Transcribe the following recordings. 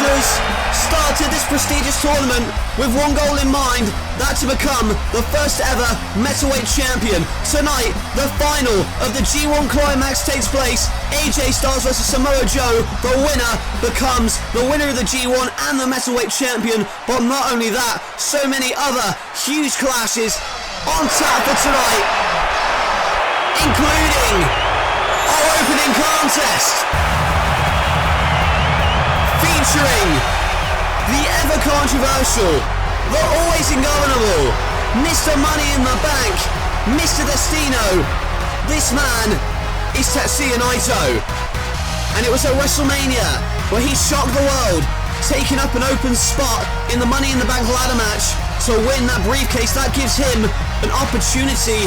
managers started this prestigious tournament with one goal in mind, that to become the first ever metalweight champion. Tonight, the final of the G1 Climax takes place. AJ Styles versus Samoa Joe. The winner becomes the winner of the G1 and the metalweight champion. But not only that, so many other huge clashes on tap for tonight, including our opening contest, featuring the ever controversial, the always ingovernable, Mr. Money in the Bank, Mr. Destino. This man is Tetsuya Naito, and it was at WrestleMania where he shocked the world, taking up an open spot in the Money in the Bank ladder match to win that briefcase. That gives him an opportunity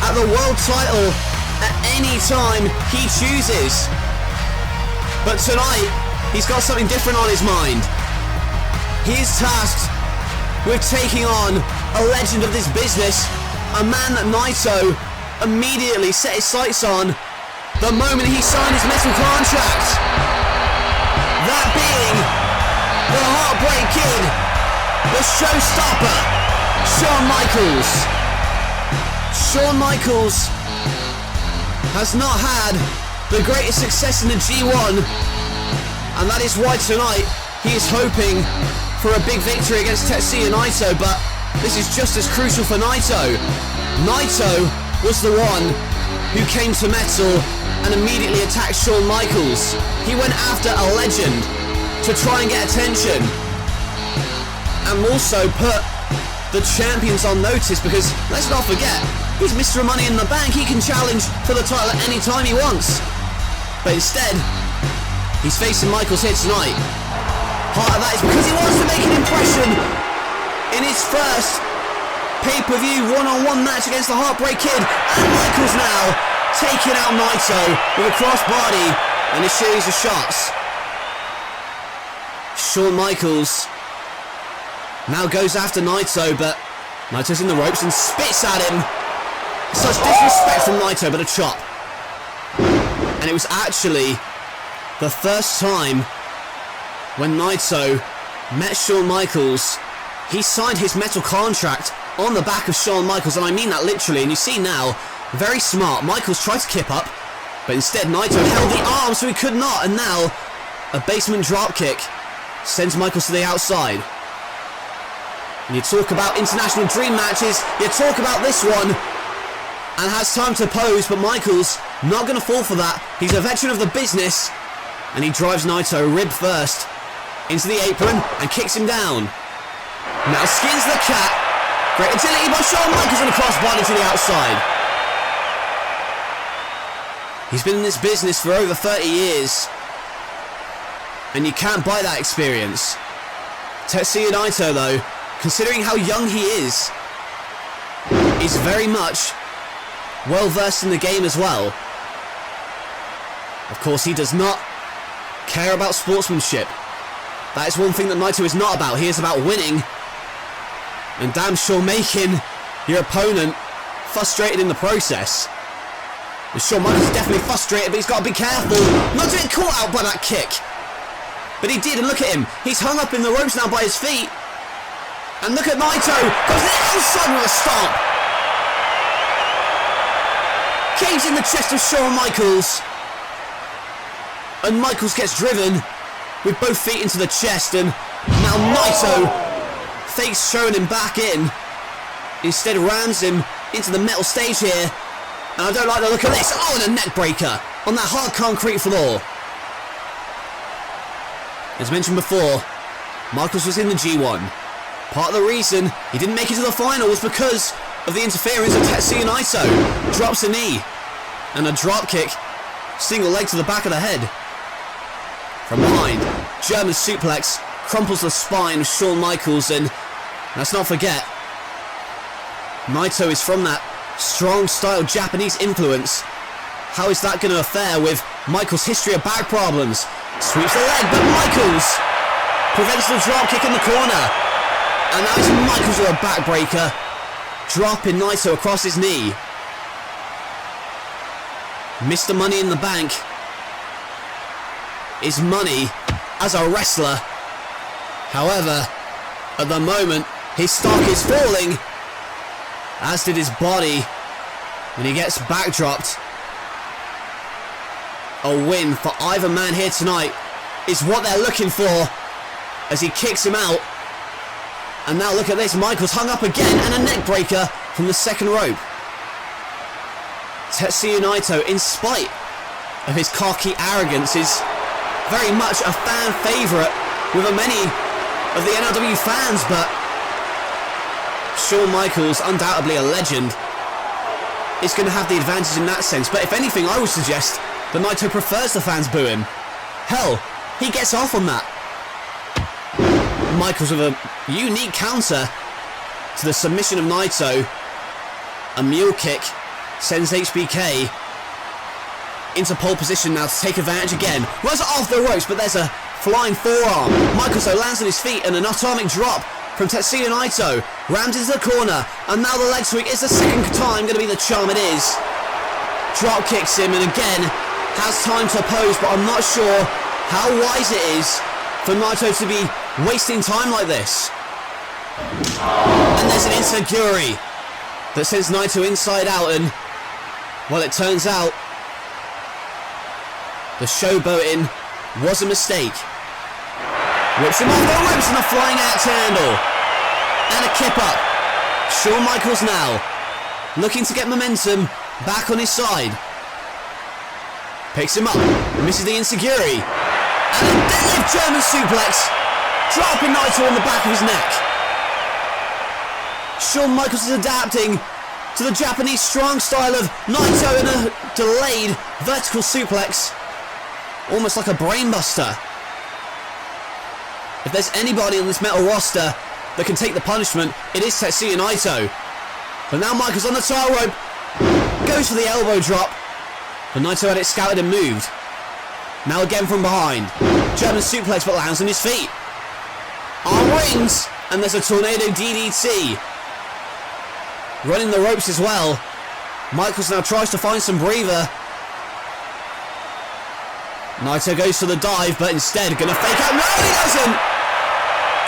at the world title at any time he chooses. But tonight, he's got something different on his mind. He is tasked with taking on a legend of this business, a man that Naito immediately set his sights on the moment he signed his metal contract. That being the Heartbreak Kid, the showstopper, Shawn Michaels. Shawn Michaels has not had the greatest success in the G1, and that is why tonight he is hoping for a big victory against Tetsuya Naito, but this is just as crucial for Naito. Naito was the one who came to metal and immediately attacked Shawn Michaels. He went after a legend to try and get attention, and also put the champions on notice, because let's not forget, he's Mr. Money in the Bank. He can challenge for the title at any time he wants. But instead, he's facing Michaels here tonight. Part of that is because he wants to make an impression in his first pay-per-view one-on-one match against the Heartbreak Kid, and Michaels now taking out Naito with a crossbody and a series of shots. Shawn Michaels now goes after Naito, but Naito's in the ropes and spits at him. Such disrespect from Naito, but a chop. And it was actually the first time when Naito met Shawn Michaels, he signed his metal contract on the back of Shawn Michaels, and I mean that literally. And you see now, very smart, Michaels tried to kip up, but instead Naito held the arm so he could not, and now a basement dropkick sends Michaels to the outside. And you talk about international dream matches, you talk about this one, and has time to pose, but Michaels not going to fall for that. He's a veteran of the business, and he drives Naito rib first into the apron and kicks him down. Now skins the cat. Great agility by Shawn Michaels and a crossbody to the outside. He's been in this business for over 30 years, and you can't buy that experience. Tetsuya Naito, though, considering how young he is very much well versed in the game as well. Of course, he does not care about sportsmanship. That is one thing that Naito is not about. He is about winning, and damn sure making your opponent frustrated in the process. And Shawn Michaels is definitely frustrated, but he's got to be careful not to get caught out by that kick. But he did, and look at him. He's hung up in the ropes now by his feet. And look at Naito, goes to the outside with a stomp. Cage in the chest of Shawn Michaels. And Michaels gets driven with both feet into the chest, and now Naito fakes throwing him back in. Instead rams him into the metal stage here. And I don't like the look of this. Oh, and a neck breaker on that hard concrete floor. As mentioned before, Michaels was in the G1. Part of the reason he didn't make it to the final was because of the interference of Tetsuya Naito. Drops a knee and a drop kick, single leg to the back of the head. From behind, German suplex, crumples the spine of Shawn Michaels, and let's not forget, Naito is from that strong style Japanese influence. How is that going to fare with Michaels' history of back problems? Sweeps the leg, but Michaels prevents the drop kick in the corner. And that is Michaels with a backbreaker, dropping Naito across his knee. Mr. Money in the Bank is money as a wrestler However, at the moment, his stock is falling, as did his body, and he gets backdropped. A win for either man here tonight is what they're looking for, as he kicks him out. And now look at this, Michaels hung up again, and a neck breaker from the second rope. Tetsuya Naito, in spite of his cocky arrogance, is very much a fan favourite with many of the NLW fans, but Shawn Michaels, undoubtedly a legend, is going to have the advantage in that sense. But if anything, I would suggest that Naito prefers the fans boo him. Hell, he gets off on that. Michaels with a unique counter to the submission of Naito. A mule kick sends HBK into pole position now to take advantage again. Runs it off the ropes, but there's a flying forearm. Michaels though lands on his feet, and an atomic drop from Tetsuya Naito. Rams into the corner, and now the leg sweep is the second time going to be the charm it is. Drop kicks him, and again has time to oppose, but I'm not sure how wise it is for Naito to be wasting time like this. And there's an enziguri that sends Naito inside out, and well, it turns out the showboating was a mistake. Whips him off the ropes, and a flying axe handle. And a kip up. Shawn Michaels now looking to get momentum back on his side. Picks him up, misses the enziguri. And a deadlift German suplex, dropping Naito on the back of his neck. Shawn Michaels is adapting to the Japanese strong style of Naito in a delayed vertical suplex. Almost like a brainbuster. If there's anybody on this metal roster that can take the punishment, it is Tetsuya Naito. But now Michaels on the top rope, goes for the elbow drop, but Naito had it scouted and moved. Now again from behind, German suplex, but lands on his feet. Arm rings, and there's a tornado DDT. Running the ropes as well. Michaels now tries to find some breather. Naito goes for the dive, but instead gonna fake out. No, he doesn't!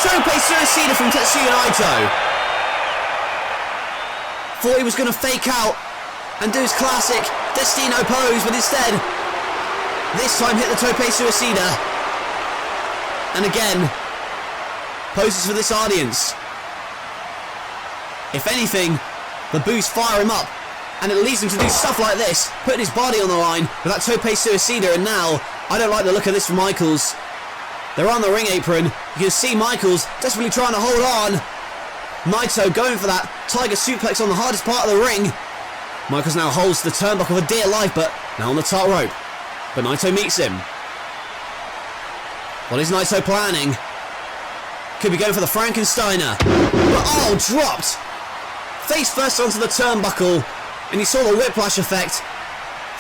Tope Suicida from Tetsuya Naito. Thought he was gonna fake out and do his classic Destino pose, but instead, this time hit the Tope Suicida. And again, poses for this audience. If anything, the boos fire him up, and it leads him to do stuff like this, putting his body on the line with that Tope Suicida. And now, I don't like the look of this for Michaels. They're on the ring apron. You can see Michaels desperately trying to hold on. Naito going for that tiger suplex on the hardest part of the ring. Michaels now holds the turnbuckle for dear life, but now on the top rope. But Naito meets him. What is Naito planning? Could be going for the Frankensteiner. But oh, dropped! Face first onto the turnbuckle, and you saw the whiplash effect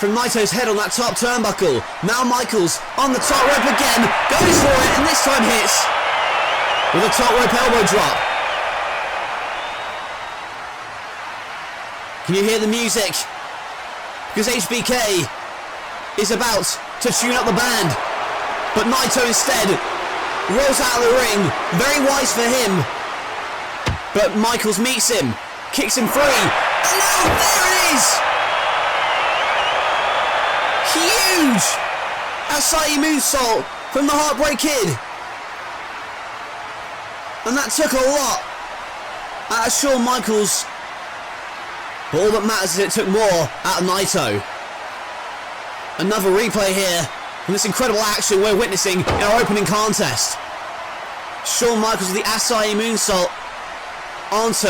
from Naito's head on that top turnbuckle. Now Michaels on the top rope again, goes for it, and this time hits with a top rope elbow drop. Can you hear the music? Because HBK is about to tune up the band, but Naito instead rolls out of the ring. Very wise for him, but Michaels meets him, kicks him free, and now there it is! Huge Asai moonsault from the Heartbreak Kid. And that took a lot out of Shawn Michaels. But all that matters is it took more out of Naito. Another replay here from this incredible action we're witnessing in our opening contest. Shawn Michaels with the Asai moonsault onto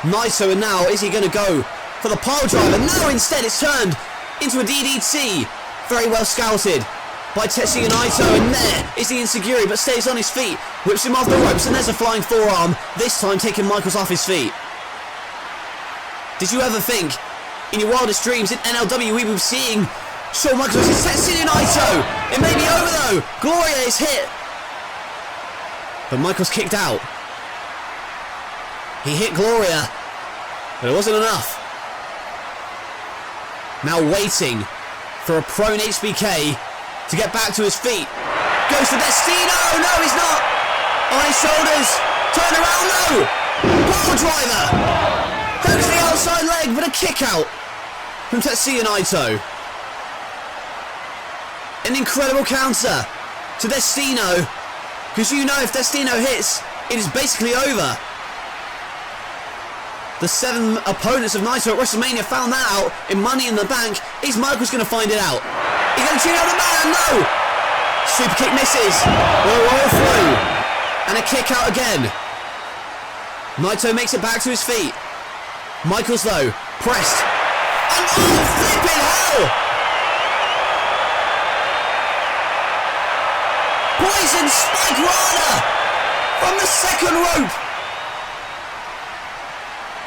Naito, and now is he going to go for the pile driver? No, instead it's turned into a DDT. Very well scouted by Tetsuya Naito, and there is the enziguri, but stays on his feet, whips him off the ropes, and there's a flying forearm, this time taking Michaels off his feet. Did you ever think, in your wildest dreams, in NLW we were seeing Shawn Michaels versus Tetsuya Naito? It may be over though, Gloria is hit, but Michaels kicked out. He hit Gloria, but it wasn't enough. Now waiting for a prone HBK to get back to his feet. Goes for Destino! No, he's not! On his shoulders. Turn around, no. Power driver. Hooks the outside leg, but a kick out from Tetsuya Naito. An incredible counter to Destino. Because you know if Destino hits, it is basically over. The 7 opponents of Naito at WrestleMania found that out in Money in the Bank. Is Michaels going to find it out? He's going to tune out the man, no! Super kick misses. We'll roll through. And a kick out again. Naito makes it back to his feet. Michaels though, pressed. And oh, flipping hell! Poison Spike Rana from the second rope.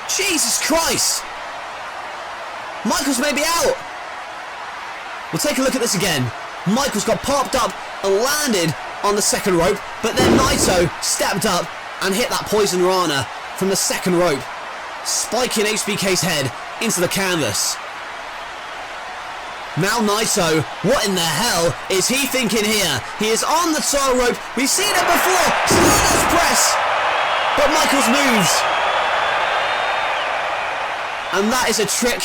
Jesus Christ! Michaels may be out. We'll take a look at this again. Michaels got popped up and landed on the second rope, but then Naito stepped up and hit that Poison Rana from the second rope, spiking HBK's head into the canvas. Now Naito, what in the hell is he thinking here? He is on the top rope. We've seen it before. Stardust press, but Michaels moves. And that is a trick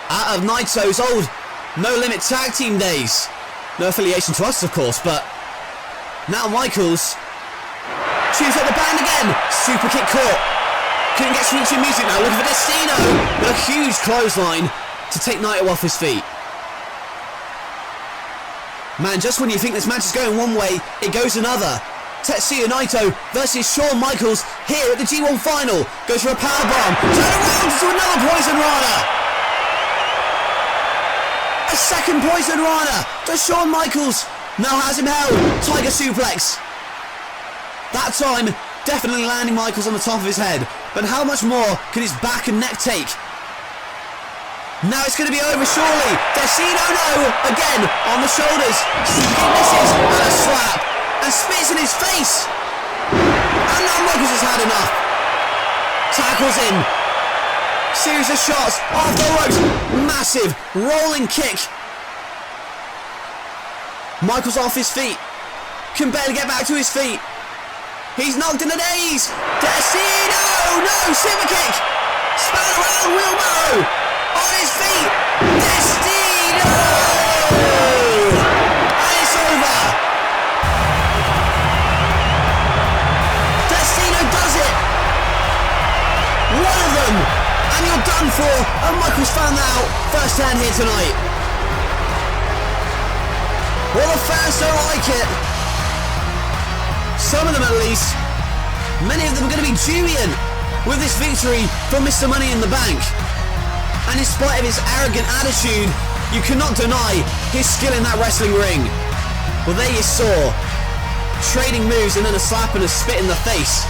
out of Naito's old No Limit Tag Team days. No affiliation to us, of course, but now Michaels chews up the band again. Super kick caught. Couldn't get switching music now. Looking for Destino, but a huge clothesline to take Naito off his feet. Man, just when you think this match is going one way, it goes another. Tetsuya Naito versus Shawn Michaels here at the G1 final. Goes for a powerbomb. Turn around to another Poison Rana. A second Poison Rana. Does Shawn Michaels now has him held. Tiger suplex. That time, definitely landing Michaels on the top of his head. But how much more can his back and neck take? Now it's going to be over surely. Destino no. Again on the shoulders. Super misses and a slap. And spits in his face. And now Michaels has had enough. Tackles in. Series of shots off the ropes. Massive rolling kick. Michaels off his feet. Can barely get back to his feet. He's knocked in the knees. Destino! No! Super kick. Span around wheelbarrow. On his feet. Destino! And it's over. Does it? One of them, and you're done for. And Michaels found that out first hand here tonight. Well, the fans don't like it. Some of them at least. Many of them are going to be jubilant with this victory from Mr. Money in the Bank. And in spite of his arrogant attitude, you cannot deny his skill in that wrestling ring. Well, there you saw. Trading moves and then a slap and a spit in the face.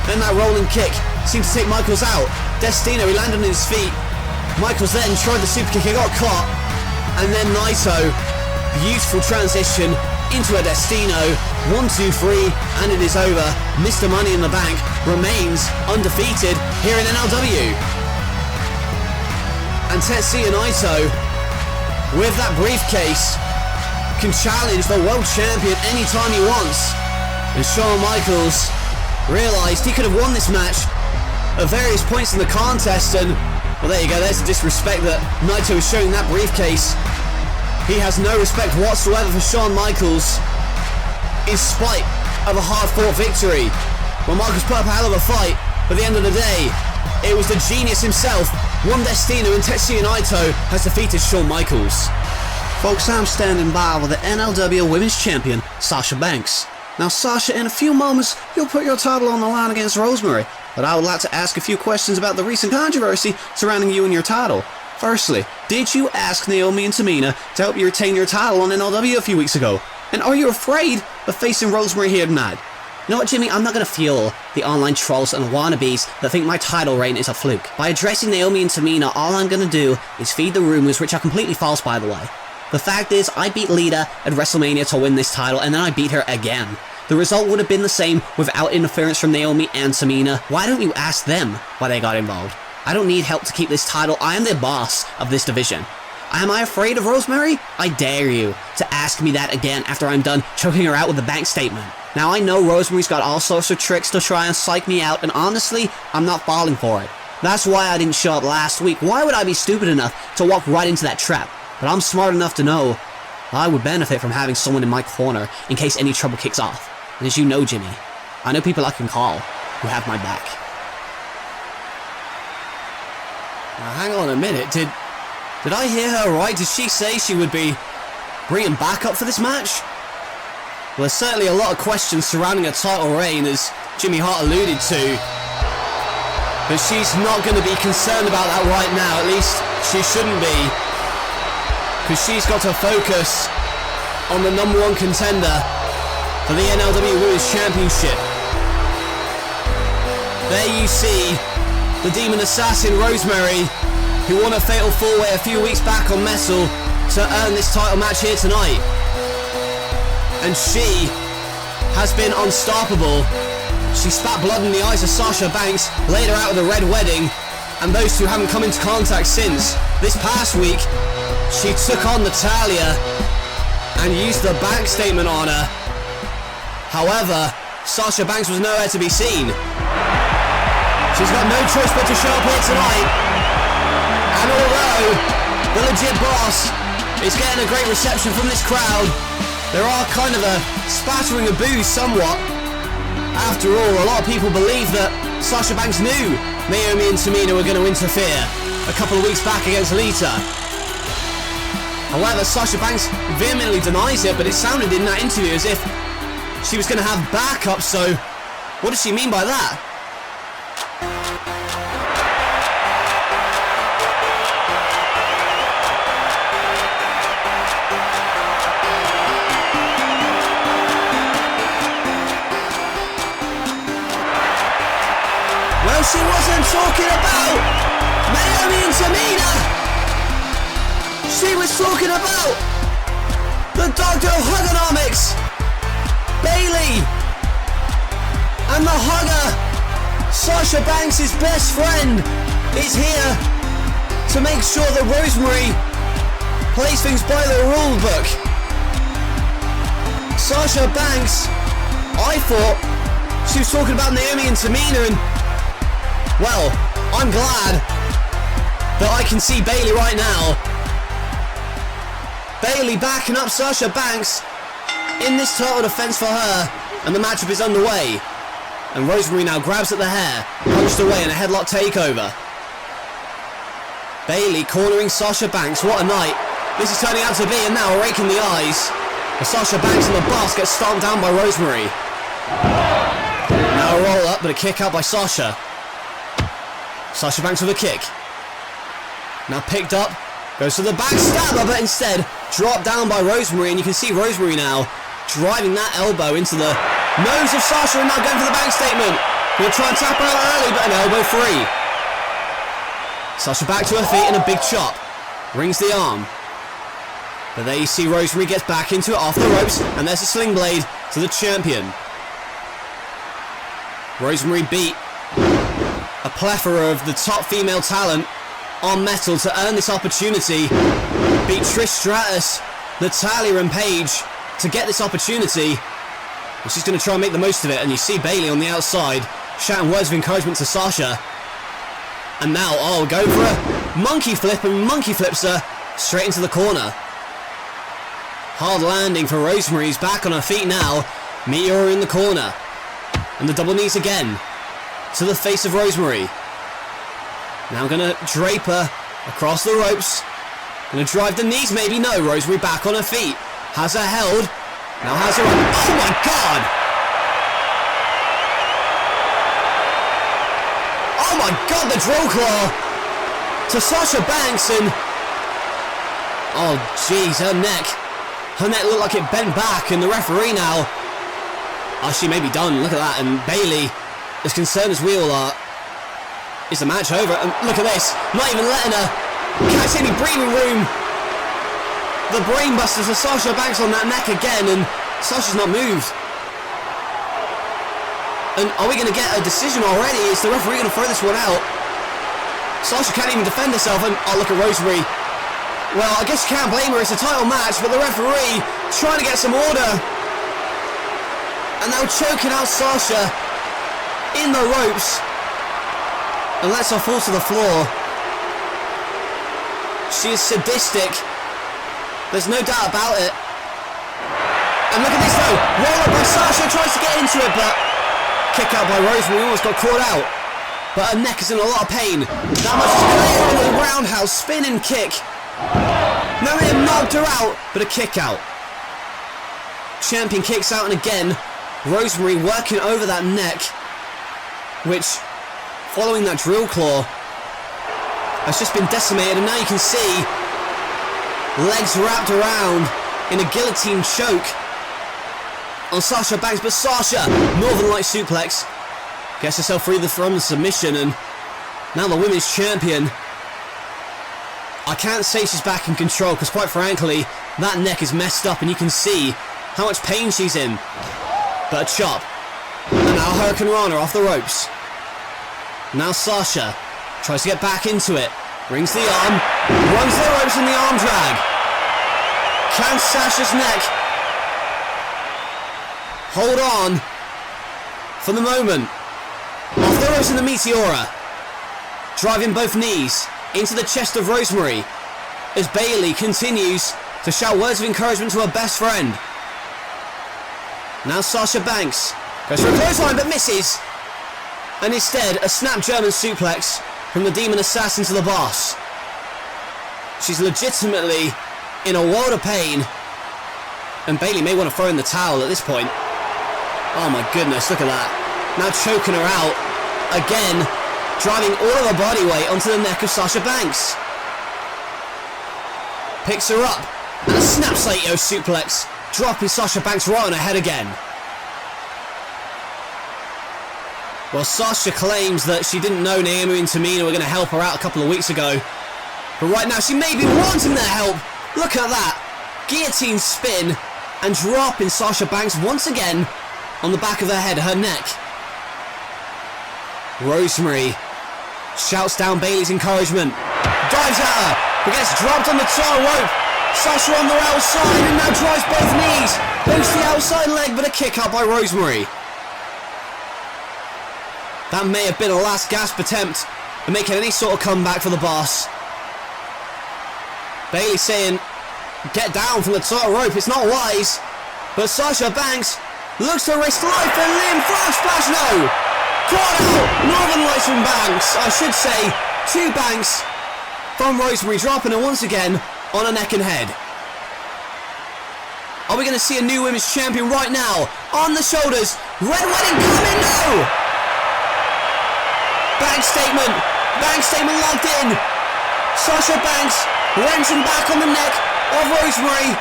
Then that rolling kick seemed to take Michaels out. Destino, he landed on his feet. Michaels then tried the super kick, it got caught. And then Naito, beautiful transition into a Destino. 1, 2, 3, and it is over. Mr. Money in the Bank remains undefeated here in NLW. And Tetsuya Naito, with that briefcase, can challenge the world champion anytime he wants. And Shawn Michaels realised he could have won this match at various points in the contest, and well, there you go, there's the disrespect that Naito is showing that briefcase. He has no respect whatsoever for Shawn Michaels, in spite of a hard-fought victory. Well, Michaels put up a hell of a fight, but at the end of the day, it was the genius himself, One Destino, and Tetsuya Naito has defeated Shawn Michaels. Folks, I'm standing by with the NLW Women's Champion, Sasha Banks. Now Sasha, in a few moments, you'll put your title on the line against Rosemarie, but I would like to ask a few questions about the recent controversy surrounding you and your title. Firstly, did you ask Naomi and Tamina to help you retain your title on NLW a few weeks ago? And are you afraid of facing Rosemarie here tonight? You know what, Jimmy, I'm not going to fuel the online trolls and wannabes that think my title reign is a fluke. By addressing Naomi and Tamina, all I'm going to do is feed the rumours, which are completely false, by the way. The fact is, I beat Lita at WrestleMania to win this title, and then I beat her again. The result would have been the same without interference from Naomi and Tamina. Why don't you ask them why they got involved? I don't need help to keep this title. I am the boss of this division. Am I afraid of Rosemarie? I dare you to ask me that again after I'm done choking her out with the bank statement. Now I know Rosemary's got all sorts of tricks to try and psych me out, and honestly, I'm not falling for it. That's why I didn't show up last week. Why would I be stupid enough to walk right into that trap? But I'm smart enough to know I would benefit from having someone in my corner in case any trouble kicks off. And as you know, Jimmy, I know people I can call who have my back. Now hang on a minute, did I hear her right? Did she say she would be bringing backup for this match? Well, there's certainly a lot of questions surrounding a title reign, as Jimmy Hart alluded to. But she's not going to be concerned about that right now, at least she shouldn't be. Because she's got to focus on the number one contender for the NLW Women's Championship. There you see the Demon Assassin Rosemarie, who won a fatal 4-way a few weeks back on Metal to earn this title match here tonight. And she has been unstoppable. She spat blood in the eyes of Sasha Banks, laid her out with a red wedding, and those two haven't come into contact since. This past week, she took on Natalya and used the bank statement on her. However, Sasha Banks was nowhere to be seen. She's got no choice but to show up here tonight. And although the legit boss is getting a great reception from this crowd, there are kind of a spattering of boos somewhat. After all, a lot of people believe that Sasha Banks knew Naomi and Tamina were going to interfere a couple of weeks back against Lita. However, Sasha Banks vehemently denies it, but it sounded in that interview as if she was going to have backup, so what does she mean by that? Well, she wasn't talking about Naomi and Tamina. She was talking about the Dr. Hugonomics, Bayley, and the Hugger. Sasha Banks' best friend is here to make sure that Rosemarie plays things by the rule book. Sasha Banks, I thought she was talking about Naomi and Tamina, and well, I'm glad that I can see Bayley right now. Bayley backing up Sasha Banks in this total defense for her, and the matchup is underway. And Rosemarie now grabs at the hair, punched away in a headlock takeover. Bayley cornering Sasha Banks. What a night this is turning out to be, and now raking the eyes. As Sasha Banks and the boss gets stomped down by Rosemarie. Now a roll up, but a kick out by Sasha. Sasha Banks with a kick. Now picked up, goes to the backstabber, but instead dropped down by Rosemarie, and you can see Rosemarie now driving that elbow into the nose of Sasha, and now going for the bank statement. Gonna try and tap her out early, but an elbow free. Sasha back to her feet and a big chop. Rings the arm. But there you see Rosemarie gets back into it off the ropes, and there's a sling blade to the champion. Rosemarie beat a plethora of the top female talent on Metal to earn this opportunity. Beat Trish Stratus, Natalya and Paige to get this opportunity. And she's going to try and make the most of it, and you see Bayley on the outside shouting words of encouragement to Sasha. And now, go for a monkey flip, and monkey flips her straight into the corner. Hard landing for Rosemarie, who's back on her feet now. Meet her in the corner. And the double knees again to the face of Rosemarie. Now going to drape her across the ropes. Going to drive the knees, maybe. No, Rosemarie back on her feet. Has her held. Now has her on. Oh my God! Oh my God, the drill claw to Sasha Banks, and oh jeez, her neck looked like it bent back, and the referee now, she may be done. Look at that. And Bayley, as concerned as we all are, is the match over? And look at this, not even letting her catch any breathing room. The brainbusters of Sasha Banks on that neck again, and Sasha's not moved. And are we going to get a decision already? Is the referee going to throw this one out? Sasha can't even defend herself, and look at Rosemarie Well, I guess you can't blame her. It's a title match, but the referee trying to get some order. And now choking out Sasha in the ropes. And lets her fall to the floor. She is sadistic. There's no doubt about it. And look at this though. Roll up by Sasha, tries to get into it, but kick out by Rosemarie, almost got caught out. But her neck is in a lot of pain. That much is clear on the roundhouse, spinning kick. Now they have knocked her out, but a kick out. Champion kicks out, and again, Rosemarie working over that neck, which, following that drill claw, has just been decimated, and now you can see legs wrapped around in a guillotine choke on Sasha Banks, but Sasha, Northern Light suplex, gets herself free from the submission, and now the women's champion. I can't say she's back in control, because quite frankly, that neck is messed up, and you can see how much pain she's in. But a chop, and now Hurricane Rana off the ropes. Now Sasha tries to get back into it, rings the arm, runs the ropes in the arm drag. Can Sasha's neck hold on for the moment? Off the ropes in the Meteora, driving both knees into the chest of Rosemarie as Bayley continues to shout words of encouragement to her best friend. Now Sasha Banks goes for a clothesline but misses, and instead a snap German suplex from the Demon Assassin to the boss. She's legitimately in a world of pain, and Bayley may want to throw in the towel at this point. Oh my goodness, look at that. Now choking her out again, driving all of her body weight onto the neck of Sasha Banks. Picks her up, and a snap Saito suplex, dropping Sasha Banks right on her head again. Well, Sasha claims that she didn't know Naomi and Tamina were going to help her out a couple of weeks ago, but right now she may be wanting their help. Look at that. Guillotine spin and dropping Sasha Banks once again on the back of her head, her neck. Rosemarie shouts down Bayley's encouragement, dives at her, but gets dropped on the top rope. Sasha on the outside and now drives both knees, boosts the outside leg, but a kick out by Rosemarie. That may have been a last gasp attempt at making any sort of comeback for the boss. Bayley saying, get down from the top rope, it's not wise. But Sasha Banks looks to risk life and limb, flash splash, no! Caught out, Northern Lights from Banks, I should say, two Banks from Rosemarie, dropping her once again on her neck and head. Are we going to see a new women's champion right now? On the shoulders, Red Wedding coming, no! Banks statement locked in. Sasha Banks wrenching back on the neck of Rosemarie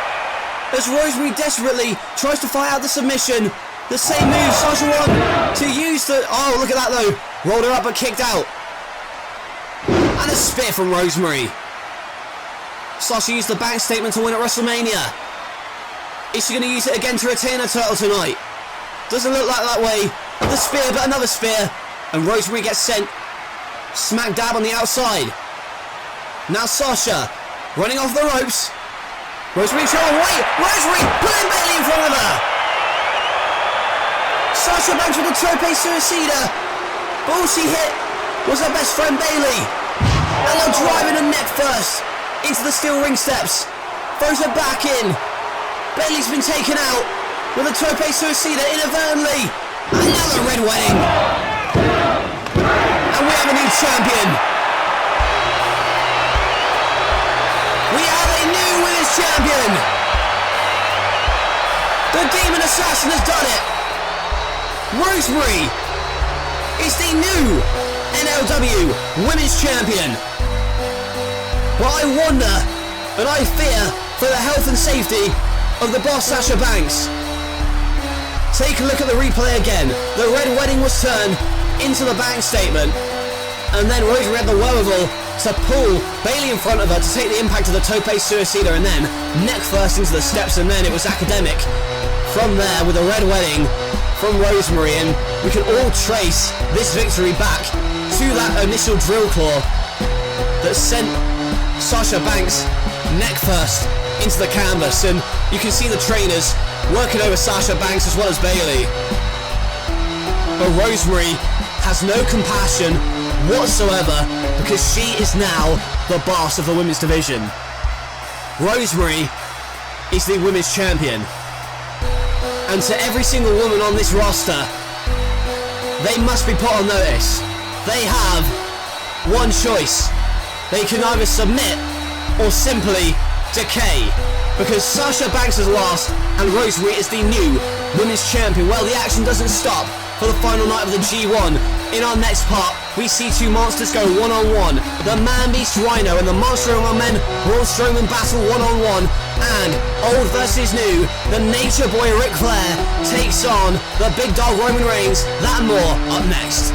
as Rosemarie desperately tries to fight out the submission. The same move Sasha won to use the... Oh, look at that though. Rolled her up but kicked out. And a spear from Rosemarie. Sasha used the Banks statement to win at WrestleMania. Is she going to use it again to retain her title tonight? Doesn't look like that way. The spear, but another spear. And Rosemarie gets sent smack dab on the outside. Now Sasha running off the ropes. Rosemarie trying to wait. Rosemarie pulling Bayley in front of her. Sasha Banks with a tope suicida. But all she hit was her best friend Bayley. And now driving her neck first into the steel ring steps. Throws her back in. Bayley's been taken out with a tope suicida inadvertently. Another Red Wedding. And we have a new champion. We have a new women's champion. The Demon Assassin has done it. Rosemarie is the new NLW Women's Champion. But I wonder, and I fear for the health and safety of the boss Sasha Banks. Take a look at the replay again. The Red Wedding was turned into the Banks statement, and then Rosemarie had the wherewithal to pull Bayley in front of her to take the impact of the tope suicida, and then neck first into the steps, and then it was academic from there with the Red Wedding from Rosemarie, and we can all trace this victory back to that initial drill claw that sent Sasha Banks neck first into the canvas, and you can see the trainers working over Sasha Banks as well as Bayley. But Rosemarie has no compassion whatsoever because she is now the boss of the women's division. Rosemarie is the women's champion. And to every single woman on this roster, they must be put on notice. They have one choice. They can either submit or simply decay. Because Sasha Banks has lost and Rosemarie is the new women's champion. Well, the action doesn't stop for the final night of the G1. In our next part, we see two monsters go one-on-one. The Man-Beast Rhino and the Monster Among Men Braun Strowman battle one-on-one. And old versus new, the Nature Boy Ric Flair takes on the Big Dog Roman Reigns. That and more up next.